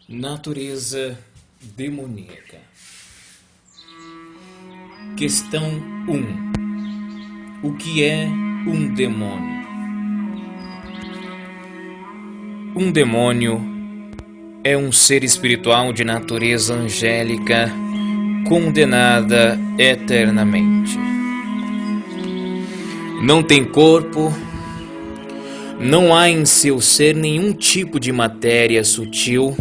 Natureza demoníaca. Questão 1. O que é um demônio? Um demônio é um ser espiritual de natureza angélica condenada eternamente. Não tem corpo, não há em seu ser nenhum tipo de matéria sutil,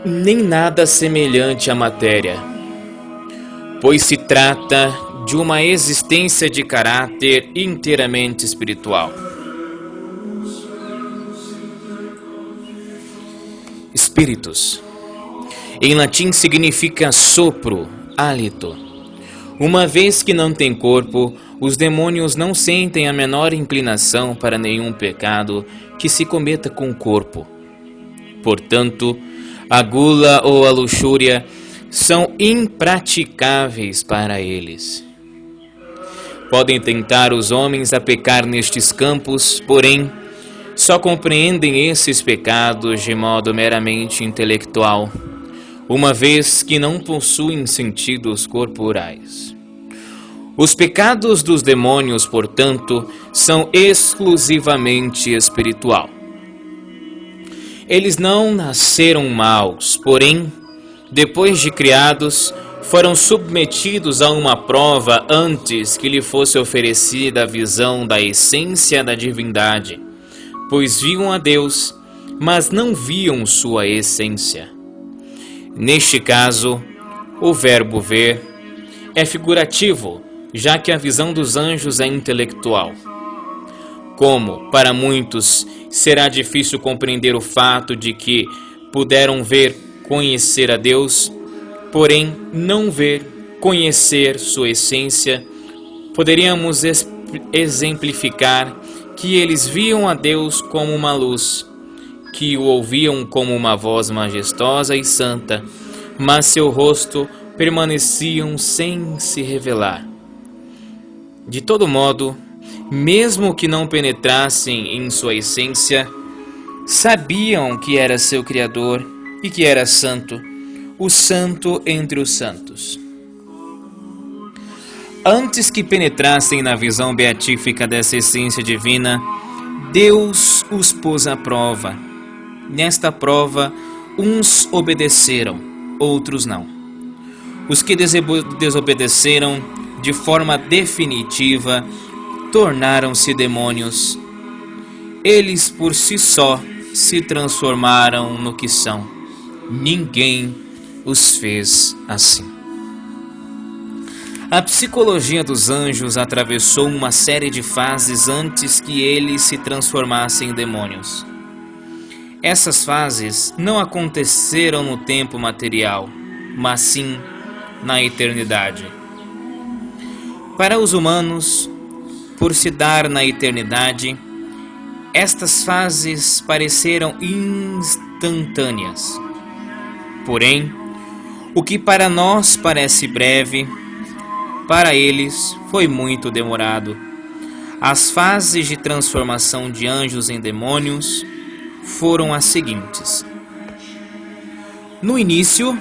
nem nada semelhante à matéria, pois se trata de uma existência de caráter inteiramente espiritual. Espíritos, em latim significa sopro, hálito. Uma vez que não tem corpo, os demônios não sentem a menor inclinação para nenhum pecado que se cometa com o corpo. Portanto, a gula ou a luxúria são impraticáveis para eles. Podem tentar os homens a pecar nestes campos, porém, só compreendem esses pecados de modo meramente intelectual, uma vez que não possuem sentidos corporais. Os pecados dos demônios, portanto, são exclusivamente espiritual. Eles não nasceram maus, porém, depois de criados, foram submetidos a uma prova antes que lhe fosse oferecida a visão da essência da divindade, pois viam a Deus, mas não viam sua essência. Neste caso, o verbo ver é figurativo, já que a visão dos anjos é intelectual. Como, para muitos, será difícil compreender o fato de que puderam ver, conhecer a Deus, porém não ver, conhecer sua essência, poderíamos exemplificar que eles viam a Deus como uma luz, que o ouviam como uma voz majestosa e santa, mas seu rosto permaneciam sem se revelar. De todo modo, mesmo que não penetrassem em sua essência, sabiam que era seu Criador e que era santo, o santo entre os santos. Antes que penetrassem na visão beatífica dessa essência divina, Deus os pôs à prova. Nesta prova, uns obedeceram, outros não. Os que desobedeceram de forma definitiva tornaram-se demônios. Eles por si só se transformaram no que são. Ninguém os fez assim. A psicologia dos anjos atravessou uma série de fases antes que eles se transformassem em demônios. Essas fases não aconteceram no tempo material, mas sim na eternidade. Para os humanos, por se dar na eternidade, estas fases pareceram instantâneas. Porém, o que para nós parece breve, para eles foi muito demorado. As fases de transformação de anjos em demônios foram as seguintes. No início,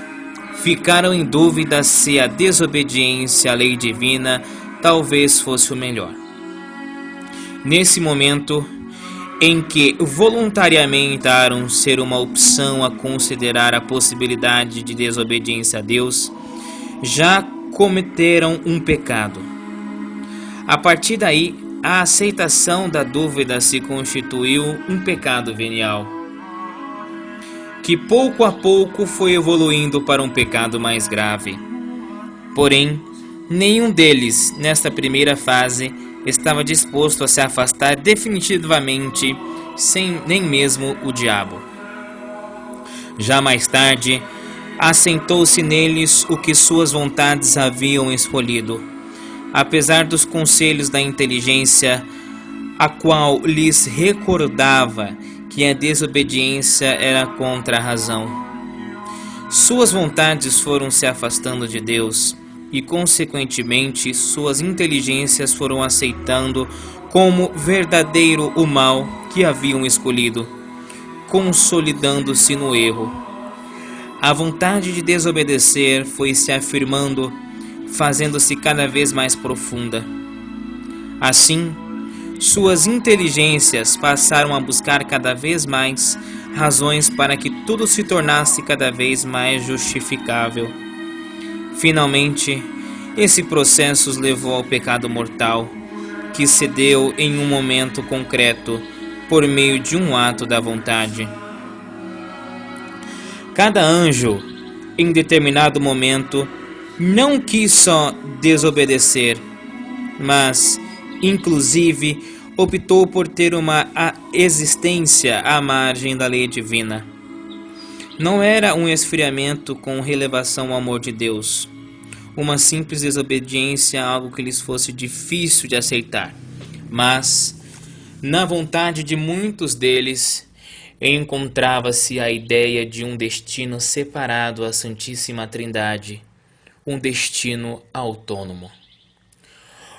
ficaram em dúvida se a desobediência à lei divina talvez fosse o melhor. Nesse momento, em que voluntariamente tentaram ser uma opção a considerar a possibilidade de desobediência a Deus, já cometeram um pecado. A partir daí, a aceitação da dúvida se constituiu um pecado venial, que pouco a pouco foi evoluindo para um pecado mais grave. Porém, nenhum deles, nesta primeira fase, estava disposto a se afastar definitivamente, sem nem mesmo o diabo. Já mais tarde, assentou-se neles o que suas vontades haviam escolhido, apesar dos conselhos da inteligência, a qual lhes recordava que a desobediência era contra a razão. Suas vontades foram se afastando de Deus e, consequentemente, suas inteligências foram aceitando como verdadeiro o mal que haviam escolhido. consolidando-se no erro. A vontade de desobedecer foi se afirmando, fazendo-se cada vez mais profunda. Assim, suas inteligências passaram a buscar cada vez mais razões para que tudo se tornasse cada vez mais justificável. Finalmente, esse processo os levou ao pecado mortal, que se deu em um momento concreto, por meio de um ato da vontade. Cada anjo, em determinado momento, não quis só desobedecer, mas, inclusive, optou por ter uma existência à margem da lei divina. Não era um esfriamento com relevação ao amor de Deus, uma simples desobediência a algo que lhes fosse difícil de aceitar, mas, na vontade de muitos deles, encontrava-se a ideia de um destino separado à Santíssima Trindade, um destino autônomo.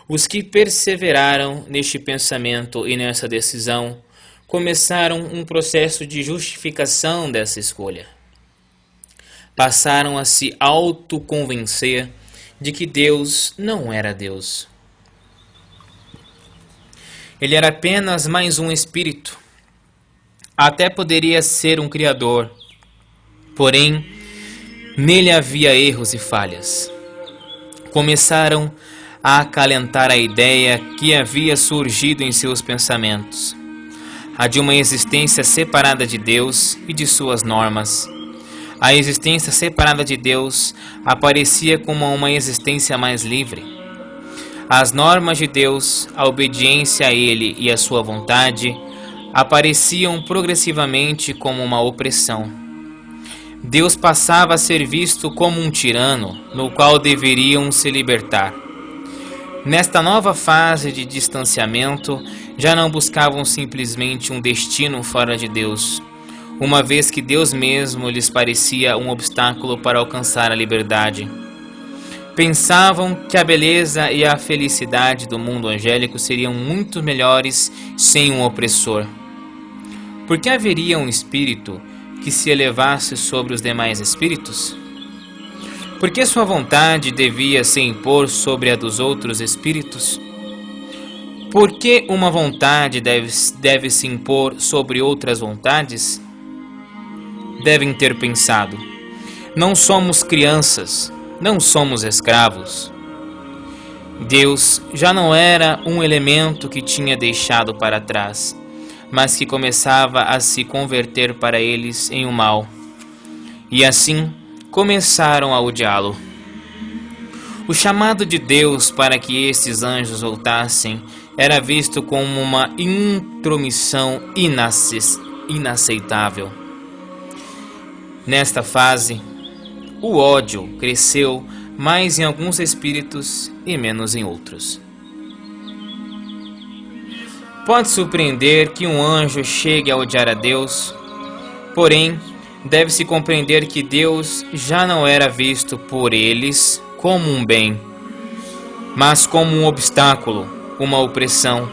Os que perseveraram neste pensamento e nessa decisão começaram um processo de justificação dessa escolha. Passaram a se autoconvencer de que Deus não era Deus. Ele era apenas mais um espírito. Até poderia ser um criador, porém, nele havia erros e falhas. Começaram a acalentar a ideia que havia surgido em seus pensamentos, a de uma existência separada de Deus e de suas normas. A existência separada de Deus aparecia como uma existência mais livre. As normas de Deus, a obediência a Ele e a sua vontade, apareciam progressivamente como uma opressão. Deus passava a ser visto como um tirano, no qual deveriam se libertar. Nesta nova fase de distanciamento, já não buscavam simplesmente um destino fora de Deus, uma vez que Deus mesmo lhes parecia um obstáculo para alcançar a liberdade. Pensavam que a beleza e a felicidade do mundo angélico seriam muito melhores sem um opressor. Por que haveria um espírito que se elevasse sobre os demais espíritos? Por que sua vontade devia se impor sobre a dos outros espíritos? Por que uma vontade deve se impor sobre outras vontades? Devem ter pensado: não somos crianças, não somos escravos. Deus já não era um elemento que tinha deixado para trás, mas que começava a se converter para eles em um mal. E assim começaram a odiá-lo. O chamado de Deus para que estes anjos voltassem era visto como uma intromissão inaceitável. Nesta fase, o ódio cresceu mais em alguns espíritos e menos em outros. Pode surpreender que um anjo chegue a odiar a Deus, porém, deve-se compreender que Deus já não era visto por eles como um bem, mas como um obstáculo, uma opressão.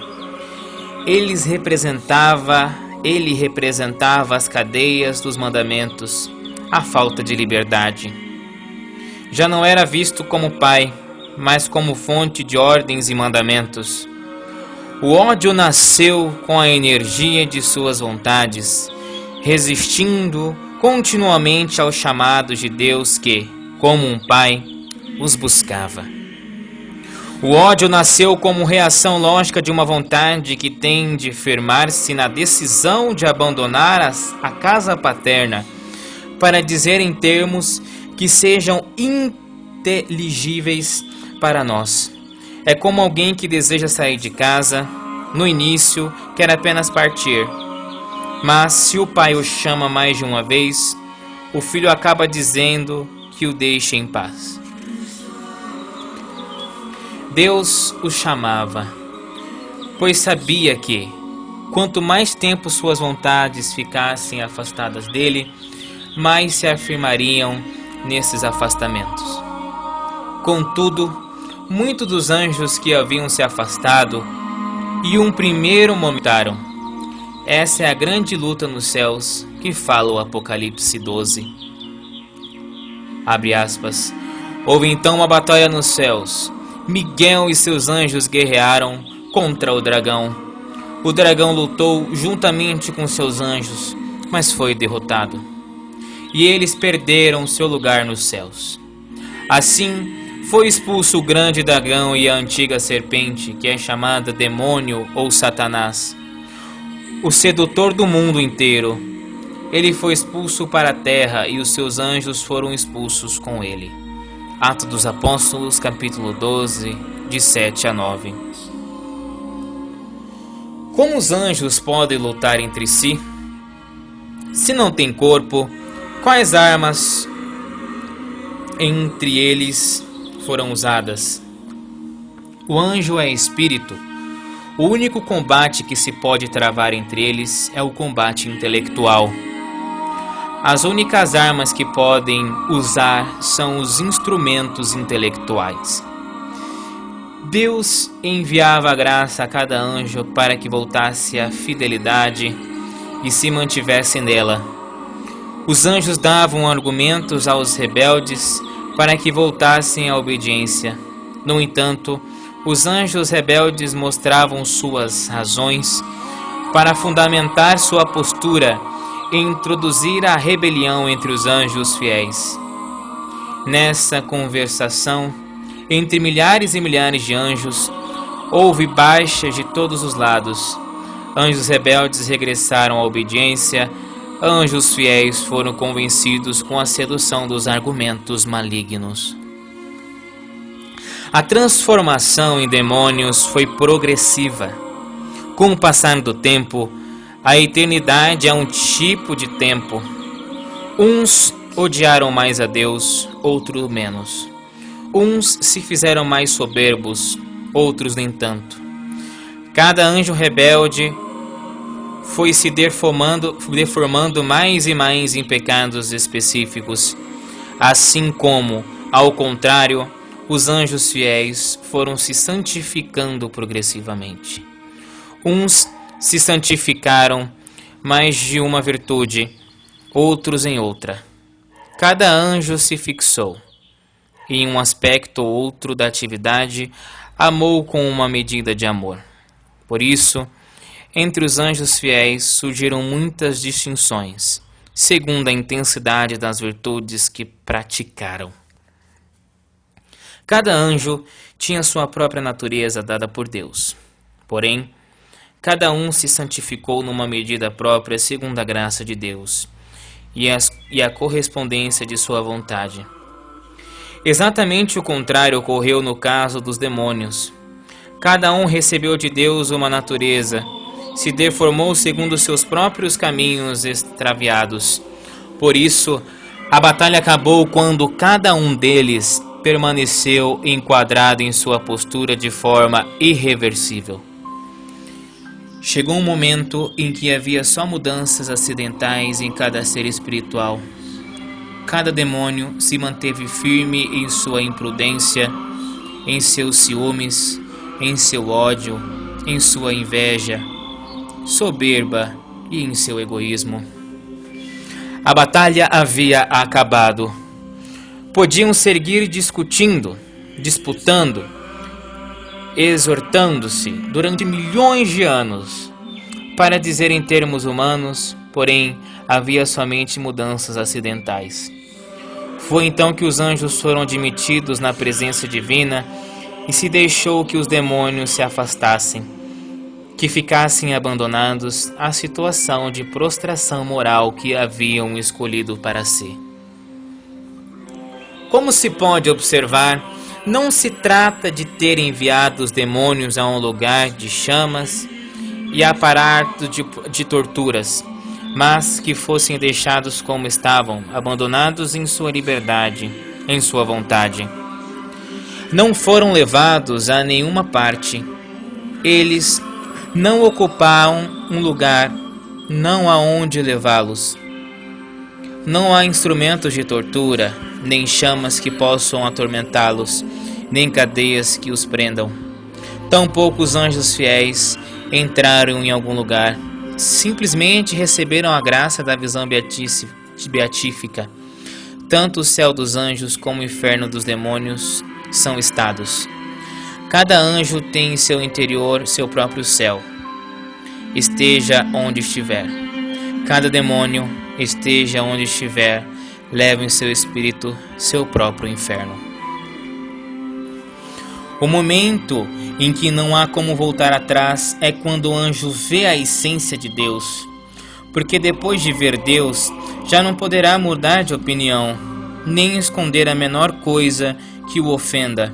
Ele representava as cadeias dos mandamentos, a falta de liberdade. Já não era visto como pai, mas como fonte de ordens e mandamentos. O ódio nasceu com a energia de suas vontades, resistindo continuamente aos chamados de Deus que, como um pai, os buscava. O ódio nasceu como reação lógica de uma vontade que tem de firmar-se na decisão de abandonar a casa paterna, para dizer em termos que sejam inteligíveis para nós. É como alguém que deseja sair de casa, no início quer apenas partir, mas se o pai o chama mais de uma vez, o filho acaba dizendo que o deixe em paz. Deus o chamava, pois sabia que, quanto mais tempo suas vontades ficassem afastadas dele, mais se afirmariam nesses afastamentos. Contudo, muitos dos anjos que haviam se afastado, e um primeiro momentaram, Essa é a grande luta nos céus que fala o Apocalipse 12. Abre aspas. Houve então uma batalha nos céus. Miguel e seus anjos guerrearam contra o dragão. O dragão lutou juntamente com seus anjos, mas foi derrotado. E eles perderam seu lugar nos céus. Assim, foi expulso o grande dragão e a antiga serpente, que é chamada demônio ou Satanás, o sedutor do mundo inteiro. Ele foi expulso para a terra e os seus anjos foram expulsos com ele. Atos dos Apóstolos, capítulo 12, de 7 a 9. Como os anjos podem lutar entre si? Se não tem corpo, quais armas entre eles foram usadas? O anjo é espírito. O único combate que se pode travar entre eles é o combate intelectual. As únicas armas que podem usar são os instrumentos intelectuais. Deus enviava a graça a cada anjo para que voltasse à fidelidade e se mantivesse nela. Os anjos davam argumentos aos rebeldes para que voltassem à obediência. No entanto, os anjos rebeldes mostravam suas razões para fundamentar sua postura e introduzir a rebelião entre os anjos fiéis. Nessa conversação, entre milhares e milhares de anjos, houve baixas de todos os lados. Anjos rebeldes regressaram à obediência, anjos fiéis foram convencidos com a sedução dos argumentos malignos. A transformação em demônios foi progressiva. Com o passar do tempo, a eternidade é um tipo de tempo. Uns odiaram mais a Deus, outros menos. Uns se fizeram mais soberbos, outros nem tanto. Cada anjo rebelde foi se deformando mais e mais em pecados específicos, assim como, ao contrário, os anjos fiéis foram se santificando progressivamente. Uns se santificaram mais de uma virtude, outros em outra. Cada anjo se fixou em um aspecto ou outro da atividade, amou com uma medida de amor. Por isso, entre os anjos fiéis surgiram muitas distinções, segundo a intensidade das virtudes que praticaram. Cada anjo tinha sua própria natureza dada por Deus. Porém, cada um se santificou numa medida própria segundo a graça de Deus e a correspondência de sua vontade. Exatamente o contrário ocorreu no caso dos demônios. Cada um recebeu de Deus uma natureza, se deformou segundo seus próprios caminhos extraviados. Por isso, a batalha acabou quando cada um deles permaneceu enquadrado em sua postura de forma irreversível. Chegou um momento em que havia só mudanças acidentais em cada ser espiritual. Cada demônio se manteve firme em sua imprudência, em seus ciúmes, em seu ódio, em sua inveja, soberba e em seu egoísmo. A batalha havia acabado. Podiam seguir discutindo, disputando, exortando-se durante milhões de anos. Para dizer em termos humanos, porém, havia somente mudanças acidentais. Foi então que os anjos foram admitidos na presença divina e se deixou que os demônios se afastassem, que ficassem abandonados à situação de prostração moral que haviam escolhido para si. Como se pode observar, não se trata de ter enviado os demônios a um lugar de chamas e aparato de torturas, mas que fossem deixados como estavam, abandonados em sua liberdade, em sua vontade. Não foram levados a nenhuma parte. Eles não ocuparam um lugar, não há onde levá-los. Não há instrumentos de tortura, nem chamas que possam atormentá-los, nem cadeias que os prendam. Tampouco os anjos fiéis entraram em algum lugar, simplesmente receberam a graça da visão beatífica. Tanto o céu dos anjos como o inferno dos demônios são estados. Cada anjo tem em seu interior seu próprio céu, esteja onde estiver. Cada demônio, esteja onde estiver, leva em seu espírito seu próprio inferno. O momento em que não há como voltar atrás é quando o anjo vê a essência de Deus, porque depois de ver Deus, já não poderá mudar de opinião, nem esconder a menor coisa que o ofenda,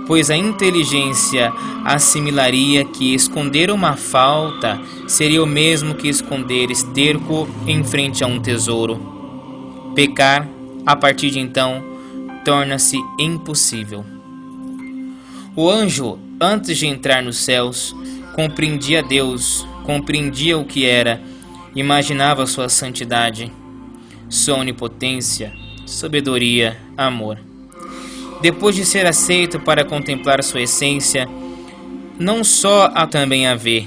pois a inteligência assimilaria que esconder uma falta seria o mesmo que esconder esterco em frente a um tesouro. Pecar, a partir de então, torna-se impossível. O anjo, antes de entrar nos céus, compreendia Deus, compreendia o que era, imaginava sua santidade, sua onipotência, sabedoria, amor. Depois de ser aceito para contemplar sua essência, não só a também a vê,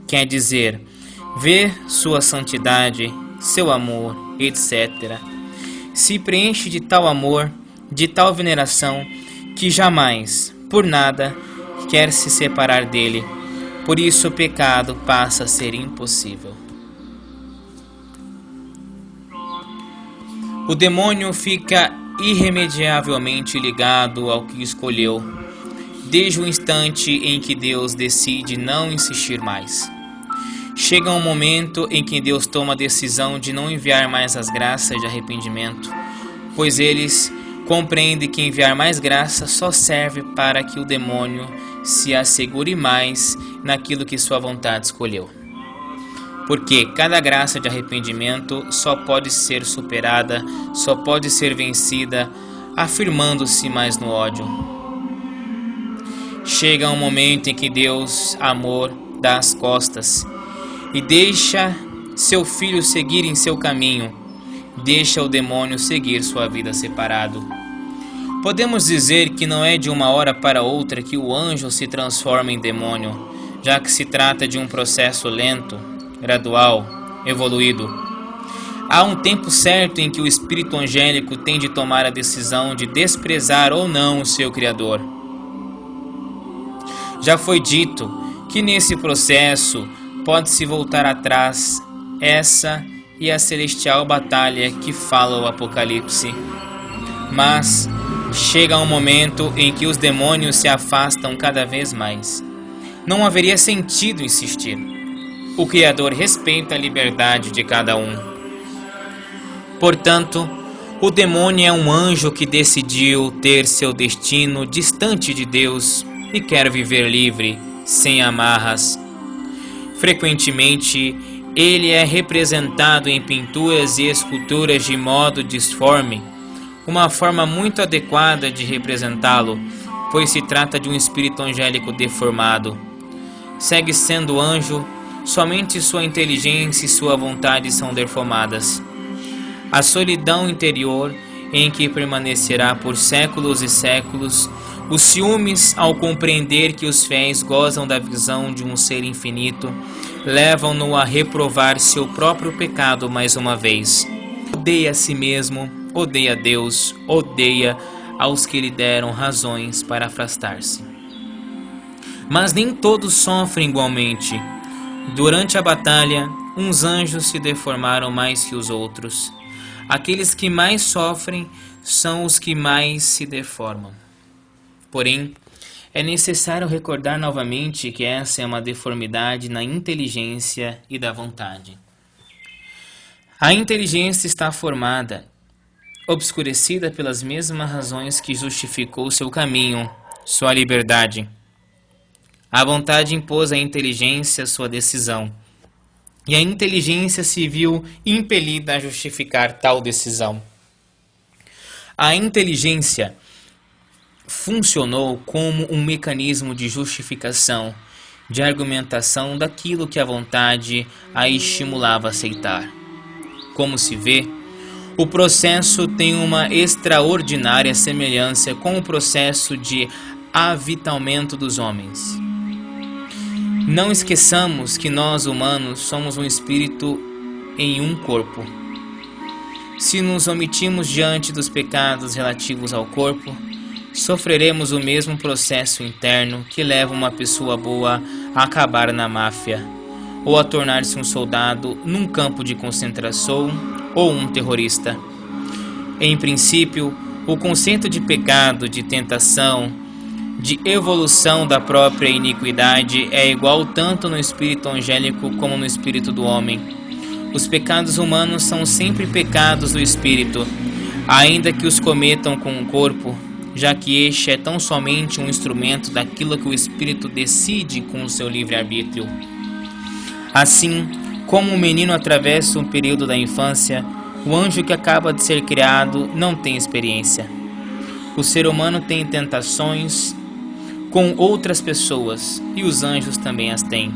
quer dizer, ver sua santidade, seu amor, etc. Se preenche de tal amor, de tal veneração, que jamais, por nada, quer se separar dele. Por isso o pecado passa a ser impossível. O demônio fica irremediavelmente ligado ao que escolheu, desde o instante em que Deus decide não insistir mais. Chega um momento em que Deus toma a decisão de não enviar mais as graças de arrependimento, pois eles compreendem que enviar mais graça só serve para que o demônio se assegure mais naquilo que sua vontade escolheu. Porque cada graça de arrependimento só pode ser superada, só pode ser vencida, afirmando-se mais no ódio. Chega um momento em que Deus, amor, dá as costas e deixa seu filho seguir em seu caminho, deixa o demônio seguir sua vida separado. Podemos dizer que não é de uma hora para outra que o anjo se transforma em demônio, já que se trata de um processo lento, gradual, evoluído. Há um tempo certo em que o espírito angélico tem de tomar a decisão de desprezar ou não o seu Criador. Já foi dito que nesse processo pode-se voltar atrás, essa e a celestial batalha que fala o Apocalipse. Mas chega um momento em que os demônios se afastam cada vez mais. Não haveria sentido insistir. O Criador respeita a liberdade de cada um. Portanto, o demônio é um anjo que decidiu ter seu destino distante de Deus e quer viver livre, sem amarras. Frequentemente, ele é representado em pinturas e esculturas de modo disforme, uma forma muito adequada de representá-lo, pois se trata de um espírito angélico deformado. Segue sendo anjo, somente sua inteligência e sua vontade são deformadas. A solidão interior, em que permanecerá por séculos e séculos, os ciúmes ao compreender que os fiéis gozam da visão de um ser infinito, levam-no a reprovar seu próprio pecado mais uma vez. Odeia a si mesmo, odeia Deus, odeia aos que lhe deram razões para afastar-se. Mas nem todos sofrem igualmente. Durante a batalha, uns anjos se deformaram mais que os outros. Aqueles que mais sofrem são os que mais se deformam. Porém, é necessário recordar novamente que essa é uma deformidade na inteligência e da vontade. A inteligência está formada, obscurecida pelas mesmas razões que justificou seu caminho, sua liberdade. A vontade impôs à inteligência sua decisão, e a inteligência se viu impelida a justificar tal decisão. A inteligência funcionou como um mecanismo de justificação, de argumentação daquilo que a vontade a estimulava a aceitar. Como se vê, o processo tem uma extraordinária semelhança com o processo de avitamento dos homens. Não esqueçamos que nós, humanos, somos um espírito em um corpo. Se nos omitimos diante dos pecados relativos ao corpo, sofreremos o mesmo processo interno que leva uma pessoa boa a acabar na máfia, ou a tornar-se um soldado num campo de concentração ou um terrorista. Em princípio, o conceito de pecado, de tentação, de evolução da própria iniquidade é igual tanto no espírito angélico como no espírito do homem. Os pecados humanos são sempre pecados do espírito, ainda que os cometam com o corpo, já que este é tão somente um instrumento daquilo que o espírito decide com o seu livre-arbítrio. Assim, como o menino atravessa um período da infância, o anjo que acaba de ser criado não tem experiência. O ser humano tem tentações com outras pessoas, e os anjos também as têm.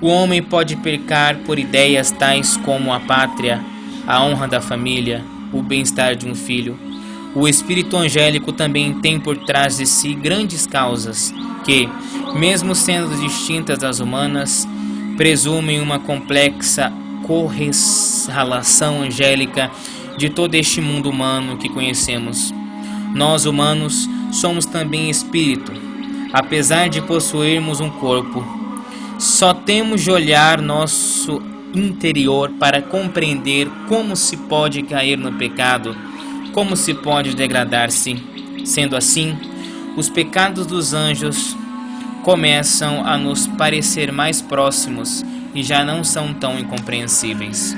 O homem pode pecar por ideias tais como a pátria, a honra da família, o bem-estar de um filho. O espírito angélico também tem por trás de si grandes causas que, mesmo sendo distintas das humanas, presumem uma complexa correlação angélica de todo este mundo humano que conhecemos. Nós, humanos, somos também espírito, apesar de possuirmos um corpo. Só temos de olhar nosso interior para compreender como se pode cair no pecado, como se pode degradar-se. Sendo assim, os pecados dos anjos começam a nos parecer mais próximos e já não são tão incompreensíveis.